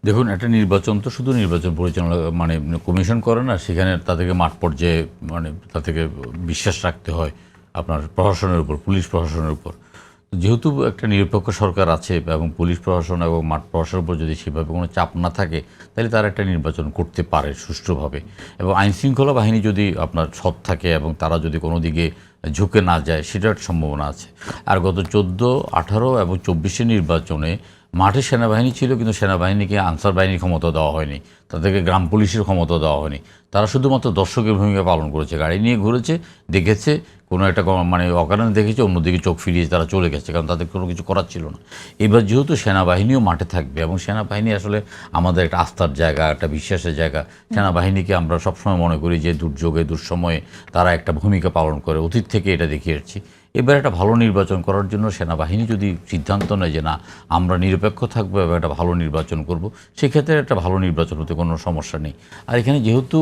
দেখুন, একটা নির্বাচন তো শুধু নির্বাচন পরিচালনা মানে কমিশন করে না, সেখানে তাদেরকে মাঠ পর্যায়ে মানে তাদেরকে বিশ্বাস রাখতে হয় আপনার প্রশাসনের উপর, পুলিশ প্রশাসনের উপর। যেহেতু একটা নিরপেক্ষ সরকার আছে এবং পুলিশ প্রশাসন এবং মাঠ প্রশাসনের উপর যদি সেভাবে কোনো চাপ না থাকে, তাহলে তারা একটা নির্বাচন করতে পারে সুষ্ঠুভাবে। এবং আইনশৃঙ্খলা বাহিনী যদি আপনার সৎ থাকে এবং তারা যদি কোনো দিকে ঝুঁকে না যায়, সেটার সম্ভাবনা আছে। আর গত 14, 18 এবং 24-এর নির্বাচনে মাঠে সেনাবাহিনী ছিল, কিন্তু সেনাবাহিনীকে আনসার বাহিনীর ক্ষমতা দেওয়া হয়নি, তাদেরকে গ্রাম পুলিশের ক্ষমতা দেওয়া হয়নি। তারা শুধুমাত্র দর্শকের ভূমিকা পালন করেছে, গাড়ি নিয়ে ঘুরেছে, দেখেছে কোনো একটা মানে অকারণে দেখেছে, অন্যদিকে চোখ ফিরিয়ে তারা চলে গেছে, কারণ তাদের কোনো কিছু করার ছিল না। এবার যেহেতু সেনাবাহিনীও মাঠে থাকবে এবং সেনাবাহিনী আসলে আমাদের একটা আস্থার জায়গা, একটা বিশ্বাসের জায়গা। সেনাবাহিনীকে আমরা সবসময় মনে করি যে দুর্যোগে দুঃসময়ে তারা একটা ভূমিকা পালন করে, অতীত থেকে এটা দেখিয়েছি। এবার একটা ভালো নির্বাচন করার জন্য সেনাবাহিনী যদি সিদ্ধান্ত নেয় যে না, আমরা নিরপেক্ষ থাকবো এবং একটা ভালো নির্বাচন করব, সেক্ষেত্রে একটা ভালো নির্বাচন হতে কোনো সমস্যা নেই। আর এখানে যেহেতু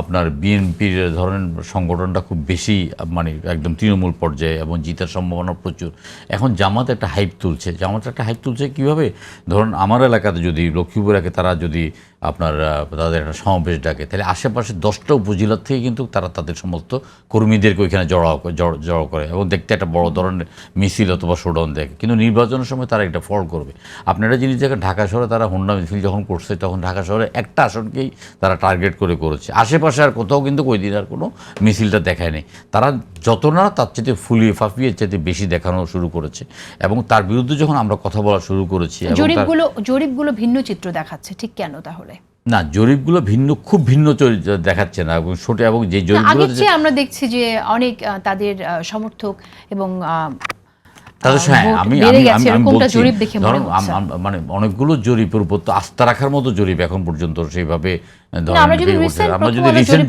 আপনার বিএনপির ধরেন সংগঠনটা খুব বেশি মানে একদম তৃণমূল পর্যায়ে এবং জিতার সম্ভাবনা প্রচুর, এখন জামাত একটা হাইপ তুলছে। জামাত একটা হাইপ তুলছে কীভাবে? ধরুন আমার এলাকাতে যদি লক্ষ্মীপুর এলাকায় তারা যদি আপনার তাদের একটা সমাবেশ ডাকে, তাহলে আশেপাশে 10টা উপজেলার থেকে কিন্তু তারা তাদের সমস্ত কর্মীদেরকে ওইখানে জড়ো করে এবং দেখতে একটা বড় ধরনের মিছিল অথবা শোডাউন দেখে। কিন্তু নির্বাচনের সময় তারা একটা ফল করবে। আপনারা জিনিস দেখেন, ঢাকা শহরে তারা হুন্ডা মিছিল যখন করছে, তখন ঢাকা শহরে একটা আসনকেই তারা টার্গেট করেছে। আশেপাশে আর কোথাও কিন্তু ওই দিন আর কোনো মিছিলটা দেখায় নেই। তারা যত না তার চেয়ে ফুলিয়ে ফাঁপিয়ে চেয়ে বেশি দেখানো শুরু করেছে। এবং তার বিরুদ্ধে যখন আমরা কথা বলা শুরু করেছি, জরিপগুলো ভিন্ন চিত্র দেখাচ্ছে, ঠিক কেন তাহলে? না, জরিপগুলো খুব ভিন্ন দেখাচ্ছে না, এবং ছোট এবং যে জরিপগুলো আমরা দেখছি যে অনেক তাদের সমর্থক এবং তাদের আমি বলছি, ধরুন মানে অনেকগুলো জরিপের উপর তো আস্থা রাখার মতো জরিপ এখন পর্যন্ত সেইভাবে আমরা যদি রিসেন্ট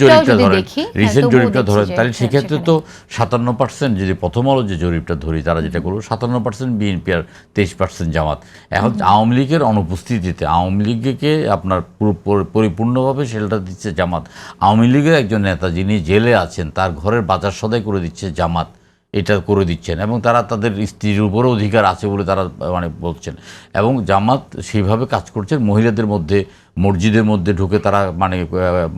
জরিপটা ধরেন, তাহলে সেক্ষেত্রে তো 57%, যদি প্রথম আলো যে জরিপটা ধরি, তারা যেটা করলো 57% বিএনপি আর 23% জামাত। এখন আওয়ামী লীগের অনুপস্থিতিতে আওয়ামী লীগকে আপনার পরিপূর্ণভাবে শেল্টার দিচ্ছে জামাত। আওয়ামী লীগের একজন নেতা যিনি জেলে আছেন, তার ঘরের বাজার সদাই করে দিচ্ছে জামাত, এটা করে দিচ্ছেন। এবং তারা তাদের স্ত্রীর উপরও অধিকার আছে বলে তারা মানে বলছেন। এবং জামাত সেইভাবে কাজ করছেন, মহিলাদের মধ্যে মসজিদের মধ্যে ঢুকে তারা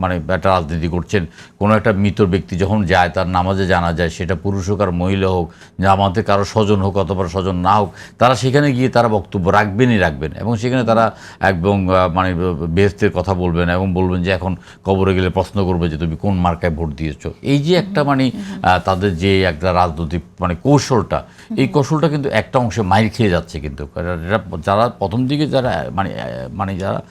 মানে একটা রাজনীতি করছেন। কোনো একটা মৃত ব্যক্তি যখন যায়, তার নামাজে জানা যায়, সেটা পুরুষ হোক আর মহিলা হোক, জামাতে কারো স্বজন হোক অথবা স্বজন না হোক, তারা সেখানে গিয়ে তারা বক্তব্য রাখবেন। এবং সেখানে তারা একদম মানে বেহেশতের কথা বলবেন এবং বলবেন যে এখন কবরে গেলে প্রশ্ন করবে যে তুমি কোন মার্কায় ভোট দিয়েছো। এই যে একটা মানে তাদের যে একটা রাজনৈতিক মানে কৌশলটা, এই কৌশলটা কিন্তু একটা অংশে মাইর খেয়ে যাচ্ছে। কিন্তু যারা প্রথম দিকে যারা মানে যারা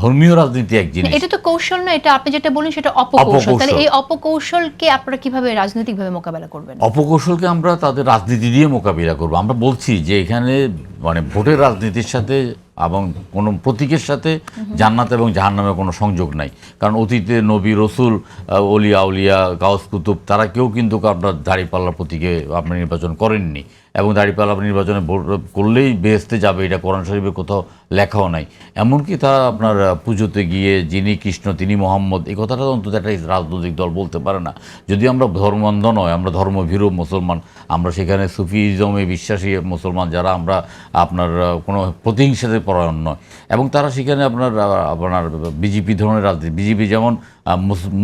ধর্মীয় রাজনীতি এক জিনিস, এটা তো কৌশল না, এটা আপনি যেটা বলেন সেটা অপকৌশল। তাহলে এই অপকৌশলকে আপনারা কিভাবে রাজনৈতিকভাবে মোকাবেলা করবেন? অপকৌশলকে আমরা তাদের রাজনীতি দিয়ে মোকাবিলা করব। আমরা বলছি যে এখানে মানে ভোটের রাজনীতির সাথে এবং কোনো প্রতীকের সাথে জান্নাত এবং জাহান্নামের কোনো সংযোগ নাই। কারণ অতীতে নবী, রসুল, অলিয়া উলিয়া, গাউস কুতুব, তারা কেউ কিন্তু আপনার দাঁড়িপাল্লার প্রতীকে আপনার নির্বাচন করেননি। এবং দাঁড়িপাল্লা নির্বাচনে ভোট করলেই বেহেশতে যাবে, এটা কোরআন শরীফের কোথাও লেখাও নাই। এমনকি তারা আপনার পুজোতে গিয়ে যিনি কৃষ্ণ তিনি মোহাম্মদ, এই কথাটা অন্তত একটা রাজনৈতিক দল বলতে পারে না। যদি আমরা ধর্মান্ধ নয়, আমরা ধর্মভীরু মুসলমান, আমরা সেখানে সুফিজমে বিশ্বাসী মুসলমান যারা, আমরা আপনার কোনো প্রতিহিংসাতে পরায়ণ নয়। এবং তারা সেখানে আপনার বিজেপি ধরনের রাজনীতি, বিজেপি যেমন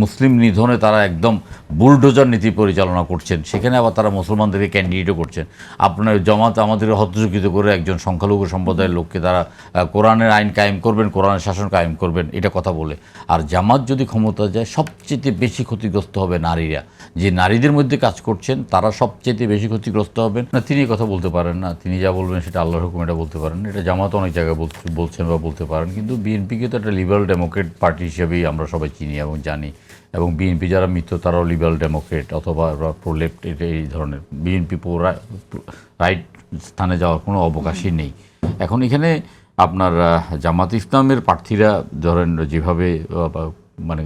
মুসলিম নিধনে তারা একদম বুলডোজার নীতি পরিচালনা করছেন, সেখানে আবার তারা মুসলমানদেরকে ক্যান্ডিডেটও করছেন। আপনার জামাত আমাদের হস্তচকিত করে একজন সংখ্যালঘু সম্প্রদায়ের লোককে তারা কোরআনের আইন কায়েম করবেন, কোরআনের শাসন কায়েম করবেন, এটা কথা বলে। আর জামাত যদি ক্ষমতা যায়, সবচেয়ে বেশি ক্ষতিগ্রস্ত হবে নারীরা। যে নারীদের মধ্যে কাজ করছেন, তারা সবচেয়ে বেশি ক্ষতিগ্রস্ত হবেন। না, তিনি কথা বলতে পারেন না, তিনি যা বলবেন সেটা আল্লাহর হুকুম, এটা বলতে পারেন। এটা জামাত অনেক জায়গায় বলছেন বা বলতে পারেন। কিন্তু বিএনপিকে তো একটা লিবারাল ডেমোক্রেট পার্টি হিসেবেই আমরা সবাই চিনি এবং জানি। এবং বিএনপি যারা মিত্র, তারাও লিবারাল ডেমোক্রেট অথবা প্রো লেফট, এই ধরনের। বিএনপি রাইট স্থানে যাওয়ার কোনো অবকাশই নেই। এখন এখানে আপনার জামাত ইসলামের প্রার্থীরা ধরেন যেভাবে মানে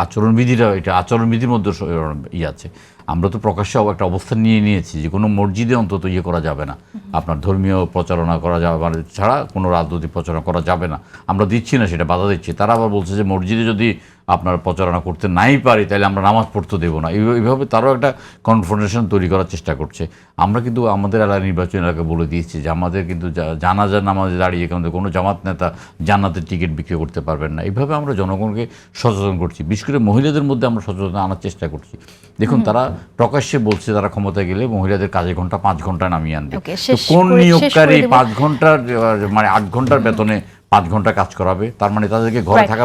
আচরণবিধিরা, এটা আচরণবিধির মধ্যে আছে। আমরা তো প্রকাশ্যে একটা অবস্থান নিয়েছি যে কোনো মসজিদে অন্তত ইয়ে করা যাবে না, আপনার ধর্মীয় প্রচারণা করা যাবে ছাড়া কোনো রাজনৈতিক প্রচারণা করা যাবে না। আমরা দিচ্ছি না, সেটা বাধা দিচ্ছি। তারা আবার বলছে যে মসজিদে যদি আপনার প্রচারণা করতে নাই পারি তাহলে আমরা নামাজ পড়তে দেবো না। এইভাবে তারাও একটা কনফ্রন্টেশন তৈরি করার চেষ্টা করছে। আমরা কিন্তু আমাদের এলাকা নির্বাচন এলাকায় বলে দিয়েছি যে আমাদের কিন্তু জানাজার নামাজে দাঁড়িয়ে কিন্তু কোনো জামাত নেতা জান্নাতের টিকিট বিক্রি করতে পারবেন না। এইভাবে আমরা জনগণকে সচেতন করছি, বিশেষ করে মহিলাদের মধ্যে আমরা সচেতন আনার চেষ্টা করছি। দেখুন, তারা প্রকাশ্যে বলছে তারা ক্ষমতায় গেলে মহিলাদের কাজের ঘন্টা 5 ঘন্টা নামিয়ে আনবে। কোন নিয়োগকারী 5 ঘন্টার মানে 8 ঘন্টার বেতনে 5 ঘন্টা কাজ করাবে? তার মানে তাদেরকে ঘরে থাকা